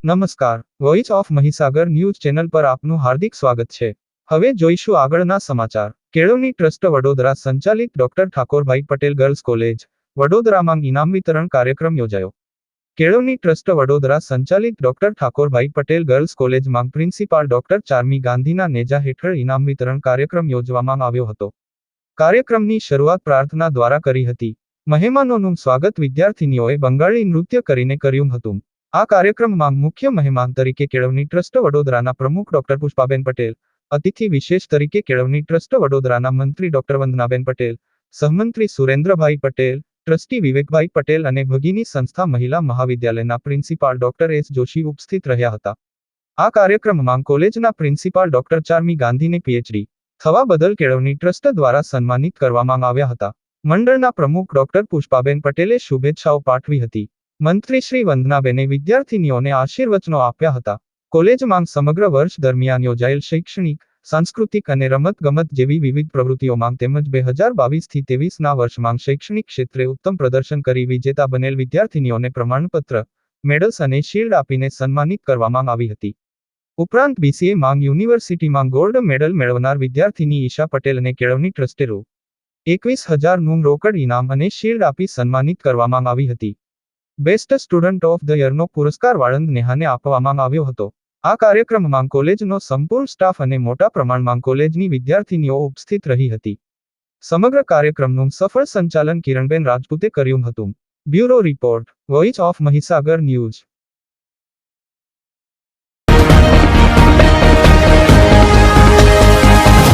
નમસ્કાર, voice of Mahisagar news channel પર આપનું હાર્દિક સ્વાગત છે। હવે જોઈશું આગળના સમાચાર। કેળવણી ટ્રસ્ટ વડોદરા સંચાલિત doctor Thakorbhai Patel girls college વડોદરામાં ઇનામ વિતરણ કાર્યક્રમ યોજાયો। કેળવણી ટ્રસ્ટ વડોદરા સંચાલિત ડોક્ટર ઠાકોરભાઈ પટેલ ગર્લ્સ કોલેજમાં પ્રિન્સિપાલ ડોક્ટર ચાર્મી ગાંધીના નેજા હેઠળ ઇનામ વિતરણ કાર્યક્રમ યોજવામાં આવ્યો હતો। કાર્યક્રમની શરૂઆત પ્રાર્થના દ્વારા કરી હતી। મહેમાનોનું સ્વાગત વિદ્યાર્થીનીઓએ બંગાળી નૃત્ય કરીને કર્યું હતું। આ કાર્યક્રમમાં મુખ્ય મહેમાન તરીકે કેળવણી ટ્રસ્ટ વડોદરાના પ્રમુખ ડોક્ટર પુષ્પાબેન પટેલ, અતિથિ વિશેષ તરીકે કેળવણી ટ્રસ્ટ વડોદરાના મંત્રી ડોક્ટર વંદનાબેન પટેલ, સહમંત્રી સુરેન્દ્રભાઈ પટેલ, ટ્રસ્ટી વિવેકભાઈ પટેલ અને ભગીની સંસ્થા મહિલા મહાવિદ્યાલયના પ્રિન્સિપાલ ડોક્ટર એસ જોશી ઉપસ્થિત રહ્યા હતા। આ કાર્યક્રમમાં કોલેજના પ્રિન્સિપાલ ડોક્ટર ચાર્મી ગાંધીને પીએચડી થવા બદલ કેળવણી ટ્રસ્ટ દ્વારા સન્માનિત કરવામાં આવ્યા હતા। મંડળના પ્રમુખ ડોક્ટર પુષ્પાબેન પટેલે શુભેચ્છાઓ પાઠવી હતી। મંત્રી શ્રી વંદનાબેને વિદ્યાર્થીનીઓને આશીર્વચનો આપ્યા હતા। કોલેજમાં સમગ્ર વર્ષ દરમિયાન યોજાયેલ શૈક્ષણિક, સાંસ્કૃતિક અને રમતગમત જેવી વિવિધ પ્રવૃત્તિઓમાં તેમજ 2022થી 23ના વર્ષમાં શૈક્ષણિક ક્ષેત્રે ઉત્તમ પ્રદર્શન કરી વિજેતા બનેલ વિદ્યાર્થીનીઓને પ્રમાણપત્ર, મેડલ્સ અને શિલ્ડ આપીને સન્માનિત કરવામાં આવી હતી। ઉપરાંત બીસીએ માંગ યુનિવર્સિટીમાં ગોલ્ડ મેડલ મેળવનાર વિદ્યાર્થીની ઈશા પટેલને કેળવણી ટ્રસ્ટે રૂ. 21,000નું રોકડ ઇનામ અને શિલ્ડ આપી સન્માનિત કરવામાં આવી હતી। બેસ્ટ સ્ટુડન્ટ ઓફ ધ યરનો પુરસ્કાર વાળંદ નેહાને આપવામાં આવ્યો હતો। આ કાર્યક્રમમાં કોલેજનો સંપૂર્ણ સ્ટાફ અને મોટા પ્રમાણમાં કોલેજની વિદ્યાર્થીનીઓ ઉપસ્થિત રહી હતી। સમગ્ર કાર્યક્રમનું સફળ સંચાલન કિરણબેન રાજપૂતે કર્યું હતું। Bureau report, voice of Mahisagar news.